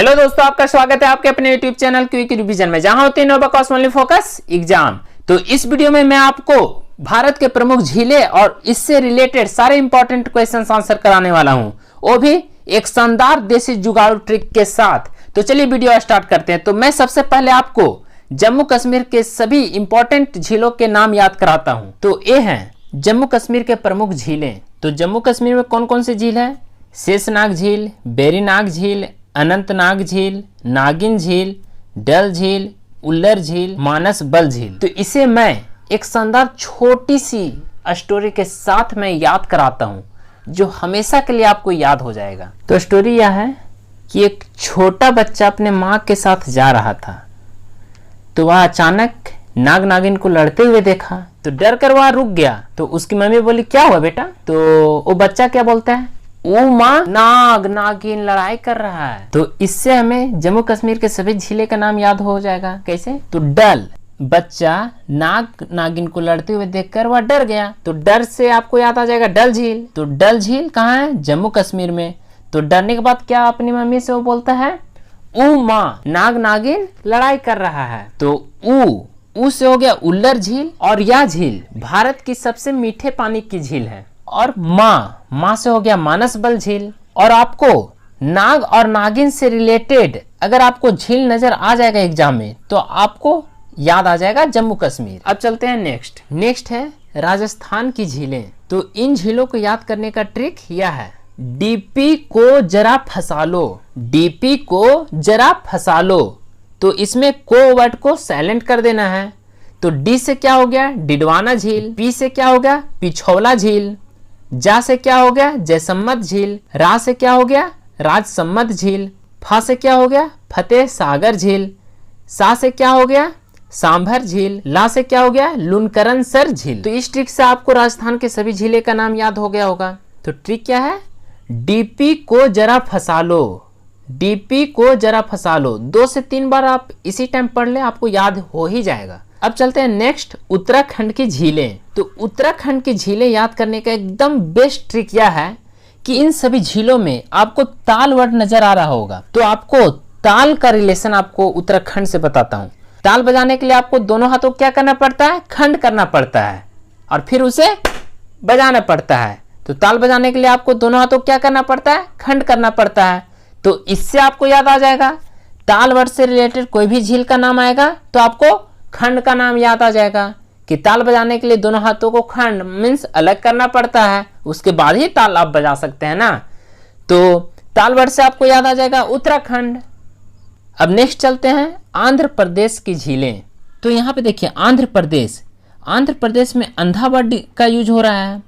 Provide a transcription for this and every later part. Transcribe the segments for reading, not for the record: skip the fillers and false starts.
Hello दोस्तों, आपका स्वागत है आपके अपने यूट्यूब चैनल क्विक रिवीजन में, जहां होती है नो बकवास ओनली फोकस एग्जाम। तो इस वीडियो में मैं आपको भारत के प्रमुख झीलें और इससे रिलेटेड सारे इंपॉर्टेंट क्वेश्चन आंसर कराने वाला हूं, वो भी एक शानदार देसी जुगाड़ू ट्रिक के साथ। तो चलिए वीडियो स्टार्ट करते हैं। तो मैं सबसे पहले आपको जम्मू कश्मीर के सभी इंपॉर्टेंट झीलों के नाम याद कराता हूं। तो ये हैं जम्मू कश्मीर के प्रमुख झीलें। तो जम्मू कश्मीर में कौन कौन सी झील है? शेषनाग झील, बेरीनाग झील, अनंतनाग झील, नागिन झील, डल झील, उल्लर झील, मानस बल झील। तो इसे मैं एक शानदार छोटी सी स्टोरी के साथ मैं याद कराता हूं, जो हमेशा के लिए आपको याद हो जाएगा। तो स्टोरी यह है कि एक छोटा बच्चा अपने माँ के साथ जा रहा था, तो वह अचानक नाग नागिन को लड़ते हुए देखा, तो डर कर वह रुक गया। तो उसकी मम्मी बोली, क्या हुआ बेटा? तो वो बच्चा क्या बोलता है? ओ माँ, नाग नागिन लड़ाई कर रहा है। तो इससे हमें जम्मू कश्मीर के सभी झीले का नाम याद हो जाएगा। कैसे? तो डल, बच्चा नाग नागिन को लड़ते हुए देखकर वह डर गया, तो डर से आपको याद आ जाएगा डल झील। तो डल झील कहाँ है? जम्मू कश्मीर में। तो डरने के बाद क्या अपनी मम्मी से वो बोलता है? ओ माँ, नाग नागिन लड़ाई कर रहा है। तो ऊ से हो गया उल्लर झील, और यह झील भारत की सबसे मीठे पानी की झील है। और माँ से हो गया मानस बल झील। और आपको नाग और नागिन से रिलेटेड अगर आपको झील नजर आ जाएगा एग्जाम में, तो आपको याद आ जाएगा जम्मू कश्मीर। अब चलते हैं नेक्स्ट है राजस्थान की झीलें। तो इन झीलों को याद करने का ट्रिक यह है, डीपी को जरा फंसा लो, डीपी को जरा फंसा लो। तो इसमें को वर्ड को साइलेंट कर देना है। तो डी से क्या हो गया? डिडवाना झील। पी से क्या हो गया? पिछौला झील। जा से क्या हो गया? जयसम्मत झील। रा से क्या हो गया? राजसम्मत झील। फा से क्या हो गया? फतेह सागर झील। सा से क्या हो गया? सांभर झील। ला से क्या हो गया? लुनकरनसर झील। तो इस ट्रिक से आपको राजस्थान के सभी झीलें का नाम याद हो गया होगा। तो ट्रिक क्या है? डीपी को जरा फंसा लो, डीपी को जरा फंसा लो। 2 से 3 बार आप इसी टाइम पढ़ ले, आपको याद हो ही जाएगा। अब चलते हैं नेक्स्ट, उत्तराखंड की झीलें। तो उत्तराखंड की झीलें याद करने का एकदम बेस्ट ट्रिक यह है कि इन सभी झीलों में आपको ताल वर्ड नजर आ रहा होगा। तो आपको ताल का रिलेशन आपको उत्तराखंड से बताता हूँ। ताल बजाने के लिए आपको दोनों हाथों क्या करना पड़ता है? खंड करना पड़ता है और फिर उसे बजाना पड़ता है। तो ताल बजाने के लिए आपको दोनों हाथों क्या करना पड़ता है? खंड करना पड़ता है। तो इससे आपको याद आ जाएगा, ताल वर्ड से रिलेटेड कोई भी झील का नाम आएगा तो आपको खंड का नाम याद आ जाएगा कि ताल बजाने के लिए दोनों हाथों को खंड मीन्स अलग करना पड़ता है, उसके बाद ही ताल आप बजा सकते हैं ना। तो ताल वर्ड से आपको याद आ जाएगा उत्तराखंड। अब नेक्स्ट चलते हैं आंध्र प्रदेश की झीलें। तो यहाँ पे देखिए आंध्र प्रदेश में अंधा वर्ड का यूज हो रहा है,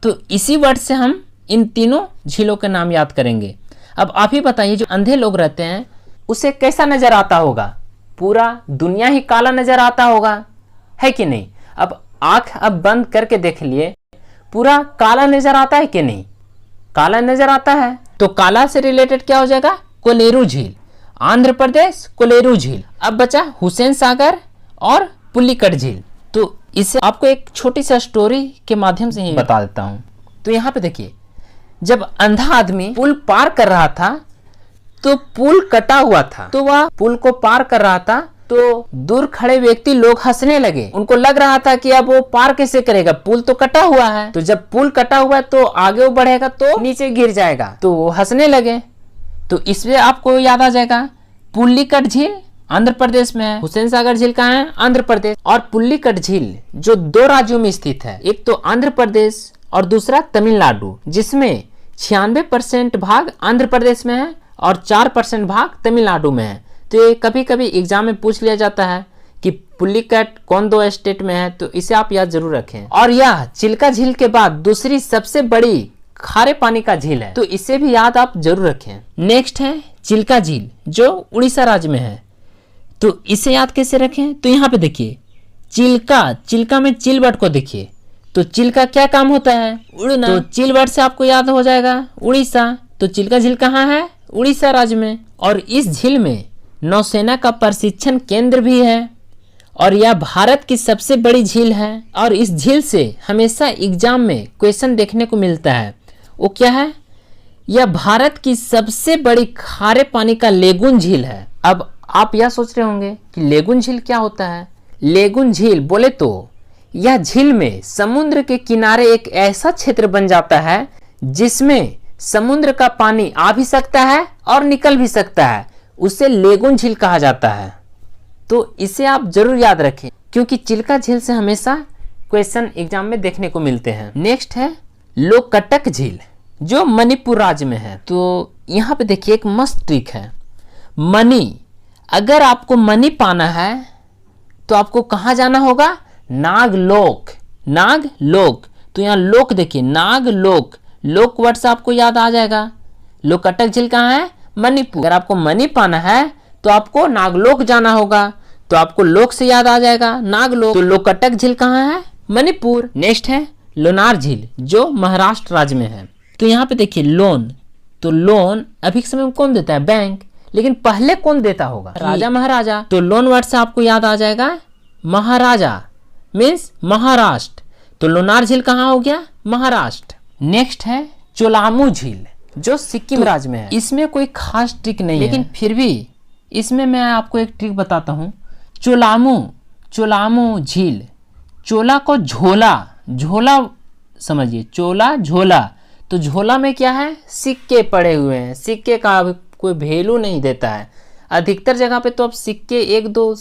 तो इसी वर्ड से हम इन तीनों झीलों के नाम याद करेंगे। अब आप ही बताइए, जो अंधे लोग रहते हैं उसे कैसा नजर आता होगा? पूरा दुनिया ही काला नजर आता होगा, है कि नहीं? अब आंख अब बंद करके देख लिए, पूरा काला नजर आता है कि नहीं? काला नजर आता है। तो काला से रिलेटेड क्या हो जाएगा? कोलेरू झील। आंध्र प्रदेश कोलेरू झील। अब बचा हुसैन सागर और पुल्लिकट झील। तो इसे आपको एक छोटी सी स्टोरी के माध्यम से ही बता देता हूं। तो यहाँ पे देखिए, जब अंधा आदमी पुल पार कर रहा था तो पुल कटा हुआ था, तो वह पुल को पार कर रहा था, तो दूर खड़े व्यक्ति लोग हंसने लगे। उनको लग रहा था कि अब वो पार कैसे करेगा, पुल तो कटा हुआ है। तो जब पुल कटा हुआ है तो आगे वो बढ़ेगा तो नीचे गिर जाएगा, तो वो हंसने लगे। तो इसमें आपको याद आ जाएगा पुल्लिकट झील आंध्र प्रदेश में है, हुसैन सागर झील कहाँ है? आंध्र प्रदेश। और पुल्लिकट झील जो 2 राज्यों में स्थित है, एक तो आंध्र प्रदेश और दूसरा तमिलनाडु, जिसमें 96% भाग आंध्र प्रदेश में है और 4% भाग तमिलनाडु में है। तो ये कभी कभी एग्जाम में पूछ लिया जाता है कि पुल्लिकट कौन 2 स्टेट में है, तो इसे आप याद जरूर रखें। और यह चिल्का झील के बाद दूसरी सबसे बड़ी खारे पानी का झील है, तो इसे भी याद आप जरूर रखें। नेक्स्ट है चिल्का झील जो उड़ीसा राज्य में है। तो इसे याद कैसे रखें? तो यहाँ पे देखिए चिल्का में चिल वर्ड को देखिए। तो चिल का क्या काम होता है? उड़ना। तो चिल वर्ड से आपको याद हो जाएगा उड़ीसा। तो चिल्का झील कहाँ है? उड़ीसा राज्य में। और इस झील में नौसेना का प्रशिक्षण केंद्र भी है और यह भारत की सबसे बड़ी झील है। और इस झील से हमेशा एग्जाम में क्वेश्चन देखने को मिलता है। वो क्या है? यह भारत की सबसे बड़ी खारे पानी का लेगून झील है। अब आप यह सोच रहे होंगे कि लेगून झील क्या होता है। लेगून झील बोले तो यह झील में समुद्र के किनारे एक ऐसा क्षेत्र बन जाता है जिसमें समुद्र का पानी आ भी सकता है और निकल भी सकता है, उसे लेगून झील कहा जाता है। तो इसे आप जरूर याद रखें क्योंकि चिल्का झील से हमेशा क्वेश्चन एग्जाम में देखने को मिलते हैं। नेक्स्ट है लोकटक झील जो मणिपुर राज्य में है। तो यहाँ पे देखिए एक मस्त ट्रिक है। मनी, अगर आपको मनी पाना है तो आपको कहाँ जाना होगा, नागलोक। नागलोक, तो यहाँ लोक देखिए, नागलोक, लोक वर्ड से आपको याद आ जाएगा। लोकटक झील कहाँ है, मणिपुर। अगर आपको मनी पाना है तो आपको नागलोक जाना होगा, तो आपको लोक से याद आ जाएगा नागलोक। तो लोकटक झील कहाँ है, मणिपुर। नेक्स्ट है लोनार झील जो महाराष्ट्र राज्य में है। तो यहाँ पे देखिए लोन, तो लोन अभी के समय में कौन देता है, बैंक, लेकिन पहले कौन देता होगा, राजा महाराजा। तो लोन वर्ड से आपको याद आ जाएगा महाराजा, मीन्स महाराष्ट्र। तो लोनार झील कहाँ हो गया, महाराष्ट्र। नेक्स्ट है चोलामू झील जो सिक्किम राज्य में है। इसमें कोई खास ट्रिक नहीं है, लेकिन फिर भी इसमें मैं आपको एक ट्रिक बताता हूँ। चोलामू झील, चोला को झोला, झोला समझिए, चोला झोला। तो झोला में क्या है, सिक्के पड़े हुए हैं। सिक्के का कोई वैल्यू नहीं देता है। अधिकतर जगह पे तो अब सिक्के 1-2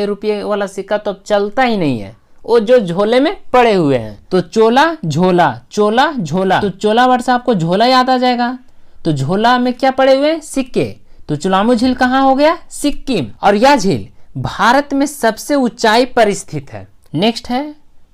रुपये वाला सिक्का तो अब चलता ही नहीं है, वो जो झोले में पड़े हुए हैं। तो चोला झोला, चोला झोला। तो चोला वर्ड से आपको झोला याद आ जाएगा। तो झोला में क्या पड़े हुए हैं, सिक्के। तो चोलामू झील कहाँ हो गया, सिक्किम। और यह झील भारत में सबसे ऊंचाई पर स्थित है। नेक्स्ट है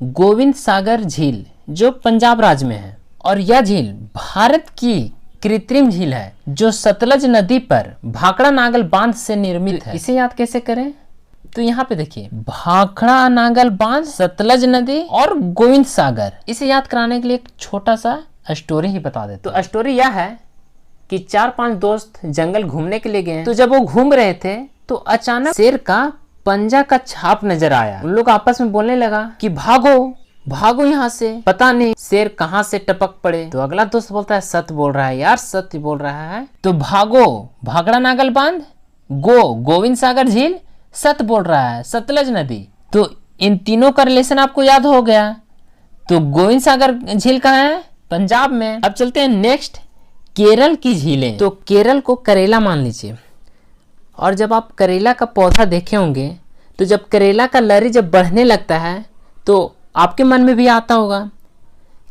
गोविंद सागर झील जो पंजाब राज्य में है। और यह झील भारत की कृत्रिम झील है जो सतलज नदी पर भाखड़ा नागल बांध से निर्मित है। इसे याद कैसे करें, तो यहाँ पे देखिए भाखड़ा नागल बांध, सतलज नदी और गोविंद सागर। इसे याद कराने के लिए एक छोटा सा स्टोरी ही बता देते। तो स्टोरी यह है कि 4-5 दोस्त जंगल घूमने के लिए गए। तो जब वो घूम रहे थे तो अचानक शेर का पंजा का छाप नजर आया। उन लोग आपस में बोलने लगा कि भागो भागो यहाँ से, पता नहीं शेर कहाँ से टपक पड़े। तो अगला दोस्त बोलता है सत्य बोल रहा है यार, सत्य बोल रहा है। तो भागो भाखड़ा नागल बांध, गोविंद सागर झील, सत्य बोल रहा है सतलज नदी। तो इन तीनों का रिलेशन आपको याद हो गया। तो गोविंद सागर झील कहाँ है, पंजाब में। अब चलते हैं नेक्स्ट, केरल की झीलें। तो केरल को करेला मान लीजिए, और जब आप करेला का पौधा देखे होंगे तो जब करेला का लरी जब बढ़ने लगता है तो आपके मन में भी आता होगा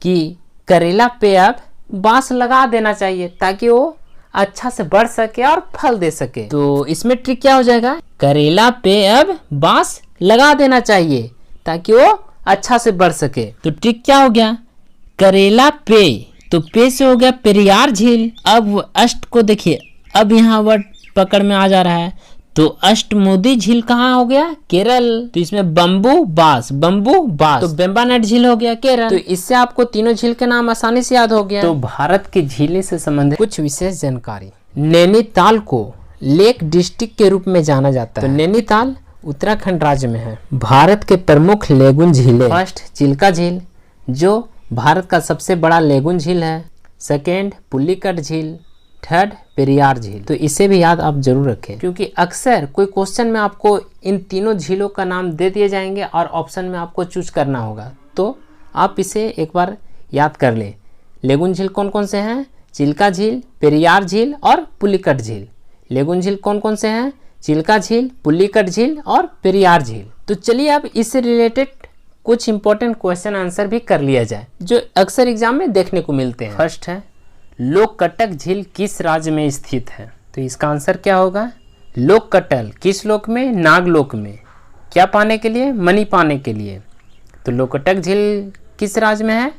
कि करेला पे अब बांस लगा देना चाहिए ताकि वो अच्छा से बढ़ सके और फल दे सके। तो इसमें ट्रिक क्या हो जाएगा, करेला पे अब बांस लगा देना चाहिए ताकि वो अच्छा से बढ़ सके। तो ट्रिक क्या हो गया, करेला पे, तो पे से हो गया पेरियार झील। अब अष्ट को देखिए, अब यहाँ वर्ड पकड़ में आ जा रहा है। तो अष्टमुदी झील कहाँ हो गया, केरल। तो इसमें बम्बू बास, तो बेम्बानेट झील हो गया केरल। तो इससे आपको तीनों झील के नाम आसानी से याद हो गया। तो भारत की झीलें से संबंधित कुछ विशेष जानकारी। नैनीताल को लेक डिस्ट्रिक्ट के रूप में जाना जाता है। तो नैनीताल उत्तराखंड राज्य में है। भारत के प्रमुख लेगुन झीलें, फर्स्ट चिल्का झील जो भारत का सबसे बड़ा लेगुन झील है। सेकेंड पुलिकट झील, थर्ड पेरियार झील। तो इसे भी याद आप जरूर रखें क्योंकि अक्सर कोई क्वेश्चन में आपको इन तीनों झीलों का नाम दे दिए जाएंगे और ऑप्शन में आपको चूज करना होगा। तो आप इसे एक बार याद कर लें। लेगुन झील कौन कौन से हैं, चिल्का झील, पेरियार झील और पुलिकट झील। लेगुन झील कौन कौन से हैं, चिल्का झील, पुलिकट झील और पेरियार झील। तो चलिए अब इससे रिलेटेड कुछ इंपॉर्टेंट क्वेश्चन आंसर भी कर लिया जाए जो अक्सर एग्जाम में देखने को मिलते हैं। फर्स्ट है लोकटक झील किस राज्य में स्थित है। तो इसका आंसर क्या होगा, लोककटल किस लोक में, नागलोक में। क्या पाने के लिए, मनी पाने के लिए। तो लोकटक झील किस राज्य में है,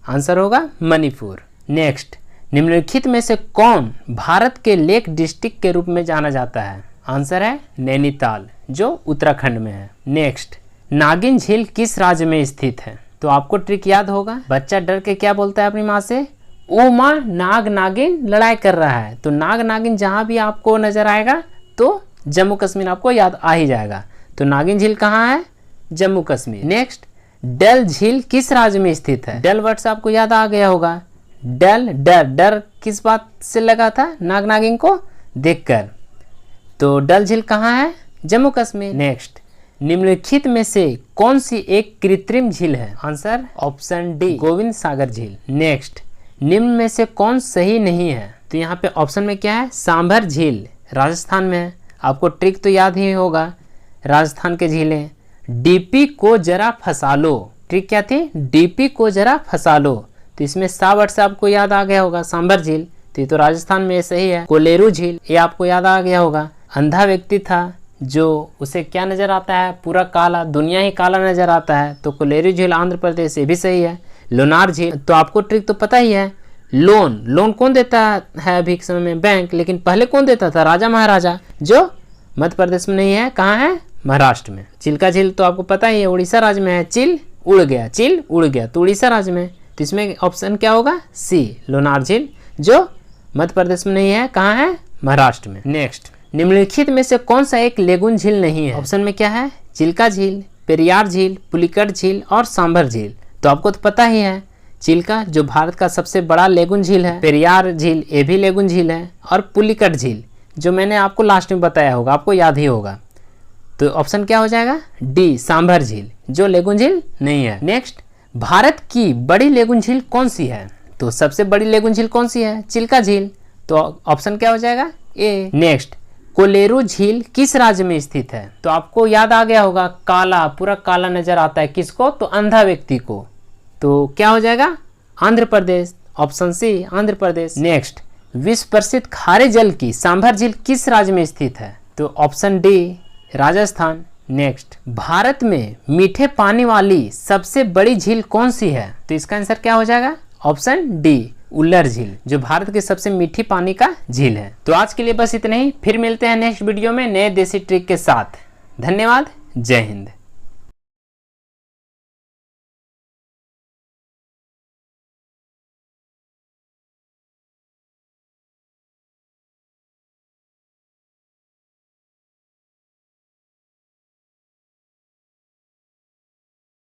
आंसर होगा मणिपुर। नेक्स्ट, निम्नलिखित में से कौन भारत के लेक डिस्ट्रिक्ट के रूप में जाना जाता है, आंसर है नैनीताल जो उत्तराखंड में है। नेक्स्ट, नागिन झील किस राज्य में स्थित है। तो आपको ट्रिक याद होगा, बच्चा डर के क्या बोलता है अपनी माँ से, ओ माँ नाग नागिन लड़ाई कर रहा है। तो नाग नागिन जहाँ भी आपको नजर आएगा तो जम्मू कश्मीर आपको याद आ ही जाएगा। तो नागिन झील कहाँ है, जम्मू कश्मीर। नेक्स्ट, डल झील किस राज्य में स्थित है। डल वर्ड से आपको याद आ गया होगा, डल डर, डर किस बात से लगा था? नाग नागिन को देखकर। तो डल झील कहाँ है? जम्मू कश्मीर। नेक्स्ट, निम्नलिखित में से कौन सी एक कृत्रिम झील है? आंसर ऑप्शन डी, गोविंद सागर झील। नेक्स्ट, निम्न में से कौन सही नहीं है? तो यहाँ पे ऑप्शन में क्या है? सांभर झील राजस्थान में है। आपको ट्रिक तो याद ही होगा, राजस्थान के झीलें। डीपी को जरा फंसा लो, ट्रिक क्या थी? डीपी को जरा फंसा लो। तो इसमें सा वर्ड से आपको याद आ गया होगा सांभर झील, तो ये तो राजस्थान में सही है। कोलेरू झील, ये आपको याद आ गया होगा। अंधा व्यक्ति था जो उसे क्या नजर आता है? पूरा काला, दुनिया ही काला नजर आता है, तो कोलेरू झील आंध्र प्रदेश, ये भी सही है। लोनार झील, तो आपको ट्रिक तो पता ही है। लोन, लोन कौन देता है अभी के समय में? बैंक। लेकिन पहले कौन देता था? राजा महाराजा, जो मध्य प्रदेश में नहीं है, कहाँ है? महाराष्ट्र में। चिल्का झील तो आपको पता ही है, उड़ीसा राज्य में है। चिल उड़ गया, चिल उड़ गया, तो उड़ीसा राज्य में। तो इसमें ऑप्शन क्या होगा? सी, लोनार झील, जो मध्य प्रदेश में नहीं है, कहाँ है? महाराष्ट्र में। नेक्स्ट, निम्नलिखित में से कौन सा एक लेगुन झील नहीं है? ऑप्शन में क्या है? चिल्का झील, पेरियार झील, पुलिकट झील और सांभर झील। तो आपको तो पता ही है, चिल्का जो भारत का सबसे बड़ा लेगुन झील है, पेरियार झील ये भी लेगुन झील है, और पुलिकट झील जो मैंने आपको लास्ट में बताया होगा, आपको याद ही होगा। तो ऑप्शन क्या हो जाएगा? डी, सांभर झील, जो लेगुन झील नहीं है। नेक्स्ट, भारत की बड़ी लेगुन झील कौन सी है? तो सबसे बड़ी लेगुन झील कौन सी है? चिल्का झील, तो ऑप्शन क्या हो जाएगा? ए। नेक्स्ट, कोलेरू झील किस राज्य में स्थित है? तो आपको याद आ गया होगा, काला, पूरा काला नजर आता है, किसको? तो अंधा व्यक्ति को। तो क्या हो जाएगा? Andhra Pradesh, option C, Andhra Pradesh. Next, विश्व प्रसिद्ध खारे जल की सांभर झील किस राज्य में स्थित है? तो option D, Rajasthan. Next, Bharat में मीठे पानी वाली सबसे बड़ी झील कौन सी है? तो इसका आंसर क्या हो जाएगा? ऑप्शन डी, उल्लर झील, जो भारत की सबसे मीठी पानी का झील है। तो आज के लिए बस इतना ही, फिर मिलते हैं नेक्स्ट वीडियो में नए देसी ट्रिक के साथ। धन्यवाद, जय हिंद।